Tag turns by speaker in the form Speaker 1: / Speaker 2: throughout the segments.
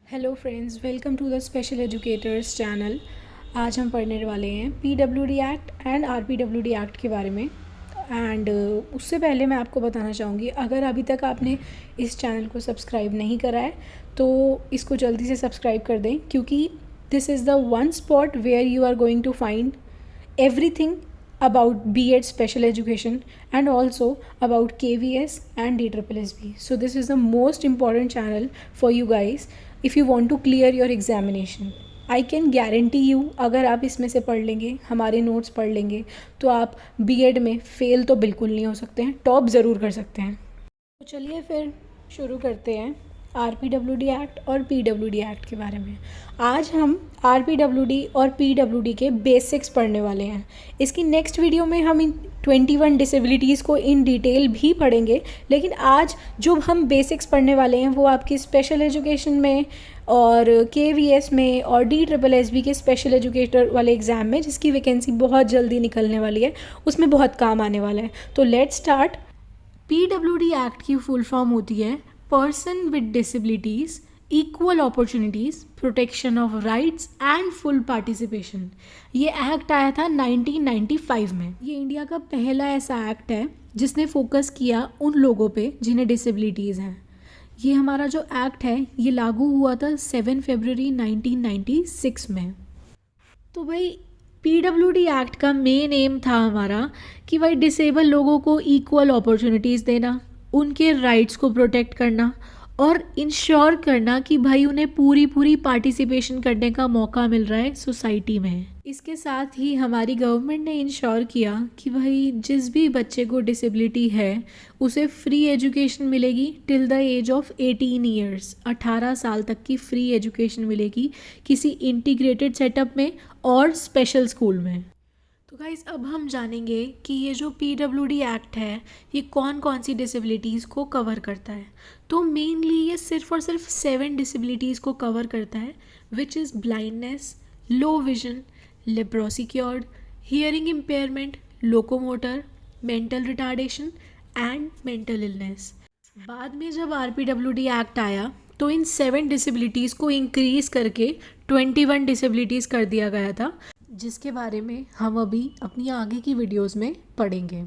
Speaker 1: Hello friends, welcome to the special educators channel. आज हम पढ़ने वाले हैं PWD act and RPWD act के बारे में। एंड उससे पहले मैं आपको बताना चाहूँगी, अगर अभी तक आपने इस चैनल को सब्सक्राइब नहीं करा है तो इसको जल्दी से सब्सक्राइब कर दें, क्योंकि this is the one spot where you are going to find everything about B.Ed special education and also about KVS and DSSB. So this is the most important channel for you guys if you want to clear your examination. I can guarantee you, अगर आप इसमें से पढ़ लेंगे, हमारे notes पढ़ लेंगे, तो आप B.Ed में फ़ेल तो बिल्कुल नहीं हो सकते हैं, टॉप ज़रूर कर सकते हैं। तो चलिए फिर शुरू करते हैं आरपीडब्ल्यूडी एक्ट और पीडब्ल्यूडी एक्ट के बारे में। आज हम आरपीडब्ल्यूडी और पीडब्ल्यूडी के बेसिक्स पढ़ने वाले हैं। इसकी नेक्स्ट वीडियो में हम इन 21 डिसेबिलिटीज़ को इन डिटेल भी पढ़ेंगे, लेकिन आज जो हम बेसिक्स पढ़ने वाले हैं वो आपकी स्पेशल एजुकेशन में और केवीएस में और DSSB के स्पेशल एजुकेटर वाले एग्ज़ाम में, जिसकी वैकेंसी बहुत जल्दी निकलने वाली है, उसमें बहुत काम आने वाला है। तो लेट्स स्टार्ट। पीडब्ल्यूडी एक्ट की फुल फॉर्म होती है person with disabilities, equal opportunities, protection of rights and full participation. ये एक्ट आया था 1995 में। ये इंडिया का पहला ऐसा एक्ट है जिसने फोकस किया उन लोगों पे जिन्हें डिसेबिलिटीज़ हैं। ये हमारा जो एक्ट है ये लागू हुआ था 7 फरवरी 1996 में। तो भाई पीडब्ल्यूडी एक्ट का मेन एम था हमारा कि भाई डिसेबल लोगों को इक्वल अपॉर्चुनिटीज़ देना, उनके राइट्स को प्रोटेक्ट करना और इंश्योर करना कि भाई उन्हें पूरी पार्टिसिपेशन करने का मौका मिल रहा है सोसाइटी में। इसके साथ ही हमारी गवर्नमेंट ने इंश्योर किया कि भाई जिस भी बच्चे को डिसेबिलिटी है उसे फ्री एजुकेशन मिलेगी till the age of 18 years. 18 साल तक की फ्री एजुकेशन मिलेगी किसी इंटीग्रेटेड सेटअप में और स्पेशल स्कूल में। तो गाइज़, अब हम जानेंगे कि ये जो पीडब्ल्यूडी एक्ट है ये कौन कौन सी डिसेबिलिटीज़ को कवर करता है। तो मेनली ये सिर्फ और सिर्फ 7 डिसेबिलिटीज़ को कवर करता है, which is blindness, low vision, leprosy cured, hearing impairment, locomotor, mental retardation and mental illness. बाद में जब आरपीडब्ल्यूडी एक्ट आया तो इन 7 डिसेबिलिटीज़ को इंक्रीज़ करके 21 डिसेबिलिटीज़ कर दिया गया था, जिसके बारे में हम अभी अपनी आगे की वीडियोस में पढ़ेंगे।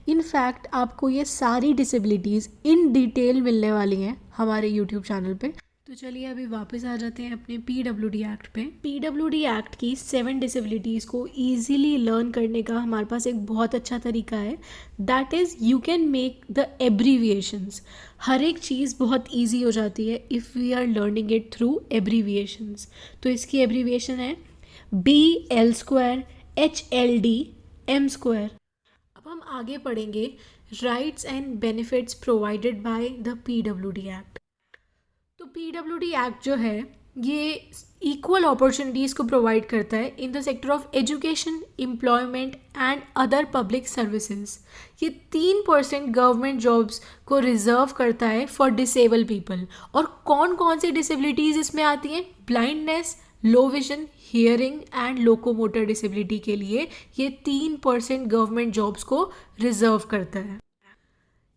Speaker 1: इनफैक्ट आपको ये सारी डिसेबिलिटीज़ इन डिटेल मिलने वाली हैं हमारे यूट्यूब चैनल पे। तो चलिए अभी वापस आ जाते हैं अपने पीडब्ल्यूडी एक्ट पे। पीडब्ल्यूडी एक्ट की 7 डिसेबिलिटीज़ को ईजीली लर्न करने का हमारे पास एक बहुत अच्छा तरीका है, that is you can make the abbreviations. हर एक चीज़ बहुत ईजी हो जाती है if we are learning it through abbreviations. तो इसकी एब्रीविएशन है BL² HLD M²। अब हम आगे पढ़ेंगे rights and benefits provided by the PWD act. तो पीडब्ल्यूडी एक्ट जो है ये इक्वल अपॉर्चुनिटीज़ को प्रोवाइड करता है in the sector of education, employment and other public services. ये 3% गवर्नमेंट जॉब्स को रिजर्व करता है फॉर डिसेबल पीपल। और कौन कौन सी डिसेबिलिटीज़ इसमें आती हैं? Blindness, low vision, hearing and locomotor disability के लिए ये 3% गवर्नमेंट जॉब्स को रिजर्व करता है।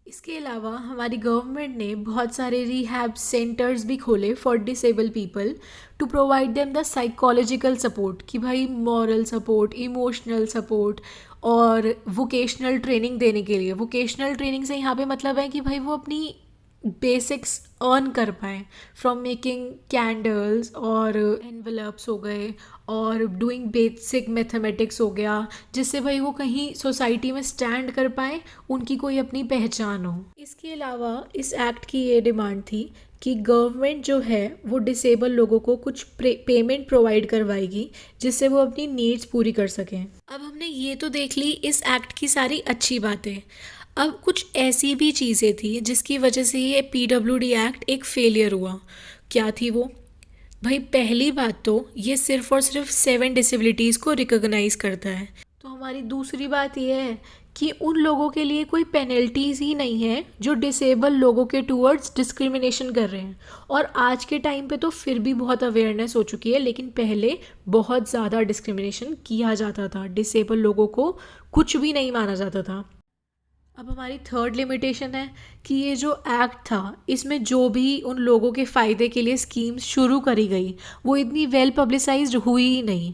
Speaker 1: इसके अलावा हमारी गवर्नमेंट ने बहुत सारे रिहैब सेंटर्स भी खोले for disable people to provide them the psychological support, कि भाई मॉरल सपोर्ट, इमोशनल सपोर्ट और वोकेशनल ट्रेनिंग देने के लिए। वोकेशनल ट्रेनिंग से यहाँ पे मतलब है कि भाई वो अपनी बेसिक्स अर्न कर पाएँ, फ्रॉम मेकिंग कैंडल्स और एनवेलप्स हो गए और डूइंग बेसिक मैथमेटिक्स हो गया, जिससे भाई वो कहीं सोसाइटी में स्टैंड कर पाएँ, उनकी कोई अपनी पहचान हो। इसके अलावा इस एक्ट की ये डिमांड थी कि गवर्नमेंट जो है वो डिसेबल लोगों को कुछ पेमेंट प्रोवाइड करवाएगी जिससे वो अपनी नीड्स पूरी कर सकें। अब हमने ये तो देख ली इस एक्ट की सारी अच्छी बातें। अब कुछ ऐसी भी चीज़ें थी जिसकी वजह से ये पीडब्ल्यूडी एक्ट एक फेलियर हुआ। क्या थी वो? भाई पहली बात तो ये सिर्फ और सिर्फ 7 डिसेबिलिटीज़ को रिकॉग्नाइज़ करता है। तो हमारी दूसरी बात ये है कि उन लोगों के लिए कोई पेनल्टीज़ ही नहीं है जो डिसेबल लोगों के टूवर्ड्स डिस्क्रिमिनेशन कर रहे हैं। और आज के टाइम पे तो फिर भी बहुत अवेयरनेस हो चुकी है, लेकिन पहले बहुत ज़्यादा डिस्क्रिमिनेशन किया जाता था, डिसेबल लोगों को कुछ भी नहीं माना जाता था। अब हमारी थर्ड लिमिटेशन है कि ये जो एक्ट था इसमें जो भी उन लोगों के फ़ायदे के लिए स्कीम्स शुरू करी गई वो इतनी वेल पब्लिसाइज्ड हुई ही नहीं।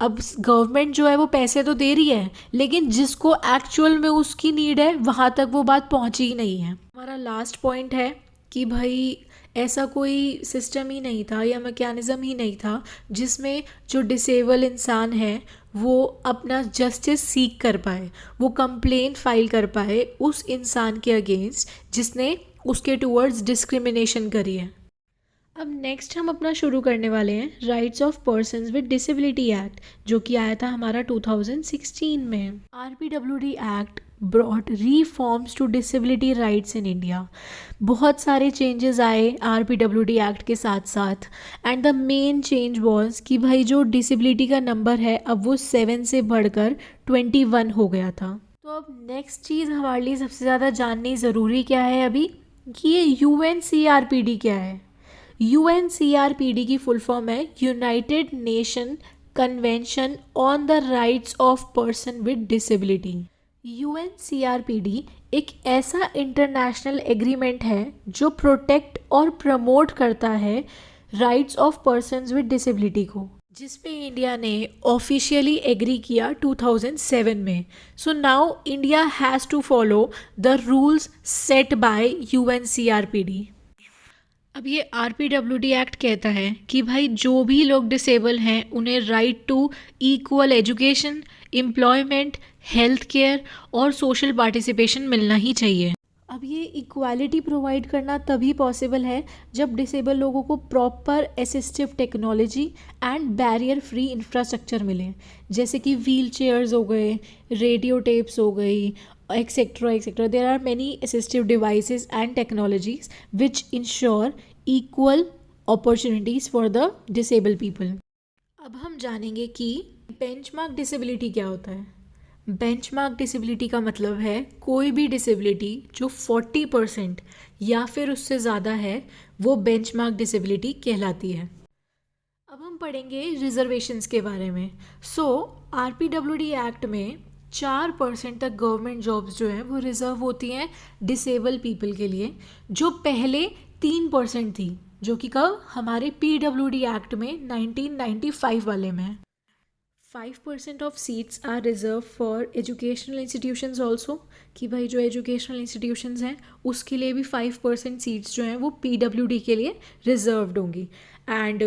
Speaker 1: अब गवर्नमेंट जो है वो पैसे तो दे रही है लेकिन जिसको एक्चुअल में उसकी नीड है वहाँ तक वो बात पहुँची ही नहीं है। हमारा लास्ट पॉइंट है कि भाई ऐसा कोई सिस्टम ही नहीं था या मैकेनिज़्म ही नहीं था जिसमें जो डिसेबल इंसान है वो अपना जस्टिस सीख कर पाए, वो कंप्लेंट फाइल कर पाए उस इंसान के अगेंस्ट जिसने उसके टूवर्ड्स डिस्क्रिमिनेशन करी है। अब नेक्स्ट हम अपना शुरू करने वाले हैं rights of persons with disability act, जो कि आया था हमारा 2016 में। RPWD act brought reforms to disability rights in India. बहुत सारे चेंजेस आए RPWD एक्ट के साथ साथ and the main change was कि भाई जो डिसेबिलिटी का नंबर है अब वो 7 से बढ़कर 21 हो गया था। तो अब नेक्स्ट चीज़ हमारे लिए सबसे ज़्यादा जाननी ज़रूरी क्या है अभी कि ये UNCRPD क्या है। UNCRPD की फुल फॉर्म है United nation convention on the rights of person with disability. UNCRPD एक ऐसा इंटरनेशनल एग्रीमेंट है जो प्रोटेक्ट और प्रमोट करता है rights of persons with disability को, जिस पे इंडिया ने ऑफिशियली एग्री किया 2007 में। So now India has to follow the rules set by UNCRPD। अब ये RPWD एक्ट कहता है कि भाई जो भी लोग डिसेबल हैं उन्हें right to equal education, employment, health care और सोशल पार्टिसिपेशन मिलना ही चाहिए। अब ये इक्वालिटी प्रोवाइड करना तभी पॉसिबल है जब डिसेबल लोगों को proper assistive technology and barrier free infrastructure मिले, जैसे कि व्हील चेयर्स हो गए, रेडियो टेप्स हो गई, etc etc. There are many assistive devices and technologies which ensure equal opportunities for the disabled people. अब हम जानेंगे कि बेंचमार्क डिसेबिलिटी क्या होता है। बेंचमार्क डिसेबिलिटी का मतलब है कोई भी डिसेबिलिटी जो 40% या फिर उससे ज़्यादा है वो बेंचमार्क डिसेबिलिटी कहलाती है। अब हम पढ़ेंगे रिजर्वेशंस के बारे में। RPWD एक्ट में 4% तक गवर्नमेंट जॉब्स जो हैं वो रिज़र्व होती हैं डिसेबल पीपल के लिए, जो पहले 3% थी, जो कि कब हमारे PWD एक्ट में 1995 वाले में। 5% of seats are reserve for educational institutions also, कि भाई जो एजुकेशनल इंस्टीट्यूशंस हैं उसके लिए भी 5% सीट्स जो हैं वो PWD के लिए रिजर्व्ड होंगी एंड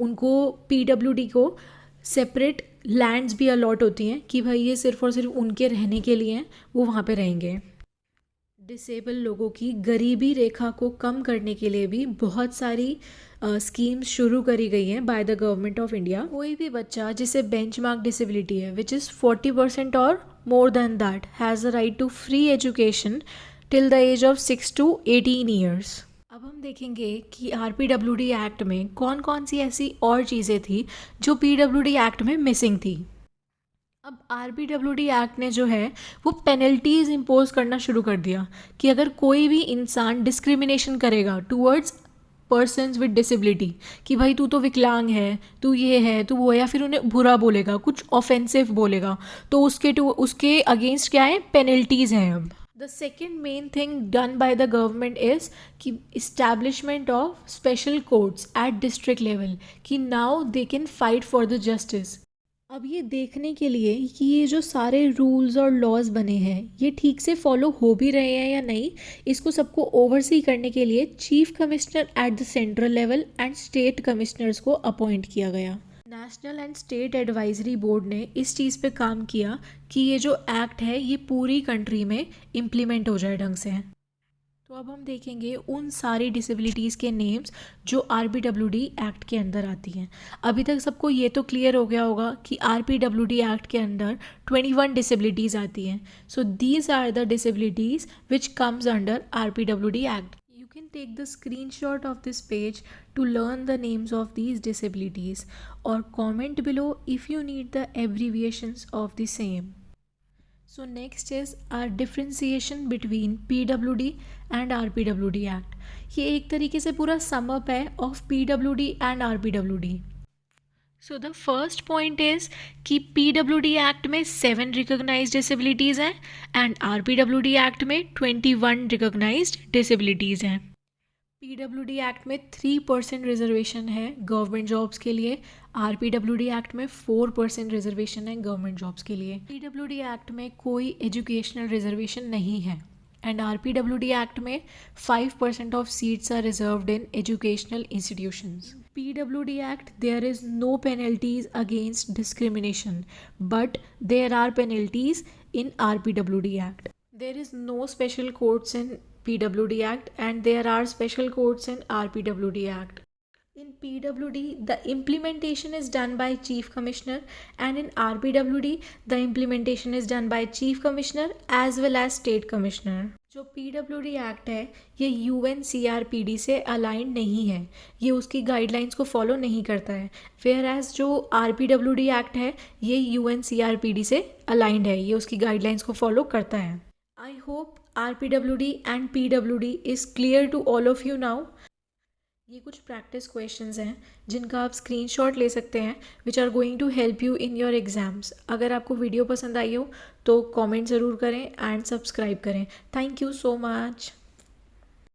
Speaker 1: उनको PWD को सेपरेट लैंड्स भी अलॉट होती हैं कि भाई ये सिर्फ़ और सिर्फ उनके रहने के लिए हैं, वो वहाँ पे रहेंगे। डिसेबल लोगों की गरीबी रेखा को कम करने के लिए भी बहुत सारी स्कीम्स शुरू करी गई हैं by the government of India. कोई भी बच्चा जिसे बेंचमार्क डिसेबिलिटी है विच इज़ 40% और more than that has a right to free education till the age of 6 to 18 years. अब हम देखेंगे कि RPWD एक्ट में कौन कौन सी ऐसी और चीज़ें थी जो PWD एक्ट में मिसिंग थी। अब RPWD एक्ट ने जो है वो पेनल्टीज़ इम्पोज करना शुरू कर दिया कि अगर कोई भी इंसान डिस्क्रिमिनेशन करेगा टूवर्ड्स पर्सन्स विद डिसेबिलिटी कि भाई तू तो विकलांग है, तू ये है, तू वो है, या फिर उन्हें बुरा बोलेगा, कुछ ऑफेंसिव बोलेगा, तो उसके अगेंस्ट क्या है, पेनल्टीज़ हैं। अब The second main thing done by the government is कि establishment of special courts at district level, कि now they can fight for the justice। अब ये देखने के लिए कि ये जो सारे रूल्स और लॉज बने हैं ये ठीक से फॉलो हो भी रहे हैं या नहीं, इसको सबको ओवरसी करने के लिए chief commissioner at the central level and state commissioners को अपॉइंट किया गया। National and state advisory board ने इस चीज़ पे काम किया कि ये जो एक्ट है ये पूरी कंट्री में इम्प्लीमेंट हो जाए ढंग से। तो अब हम देखेंगे उन सारी डिसेबिलिटीज़ के नेम्स जो RPWD एक्ट के अंदर आती हैं। अभी तक सबको ये तो क्लियर हो गया होगा कि RPWD एक्ट के अंदर 21 डिसेबिलिटीज़ आती हैं। So these are the disabilities which comes under RPWD act. You can take the screenshot of this page to learn the names of these disabilities or comment below if you need the abbreviations of the same. So next is our differentiation between PWD and RPWD Act. ये एक तरीके से पूरा sum up है of PWD and RPWD. So the first point is कि PWD act में 7 recognised disabilities हैं and RPWD act में 21 रिकॉग्नाइज्ड डिसेबिलिटीज़ हैं। पीडब्ल्यूडी एक्ट में 3% रिजर्वेशन है गवर्नमेंट जॉब्स के लिए, आरपीडब्ल्यूडी एक्ट में 4% रिजर्वेशन है गवर्नमेंट जॉब्स के लिए। पीडब्ल्यूडी एक्ट में कोई एजुकेशनल रिजर्वेशन नहीं है एंड आरपीडब्ल्यूडी एक्ट में 5% of seats are reserved in educational institutions. PWD Act, there is no penalties against discrimination, but there are penalties in RPWD Act. There is no special courts in PWD Act and there are special courts in RPWD Act. In PWD, the implementation is done by Chief Commissioner and in RPWD, the implementation is done by Chief Commissioner as well as State Commissioner. जो PWD act है ये UNCRPD से aligned नहीं है, ये उसकी guidelines को follow नहीं करता है, वेयर एज जो RPWD एक्ट है ये UNCRPD से अलाइंड है, ये उसकी गाइडलाइंस को फॉलो करता है। I hope RPWD and PWD is clear to all of you now. ये कुछ प्रैक्टिस क्वेश्चंस हैं जिनका आप स्क्रीनशॉट ले सकते हैं which are going to help you in your exams. अगर आपको वीडियो पसंद आई हो तो कमेंट ज़रूर करें एंड सब्सक्राइब करें। Thank you so much.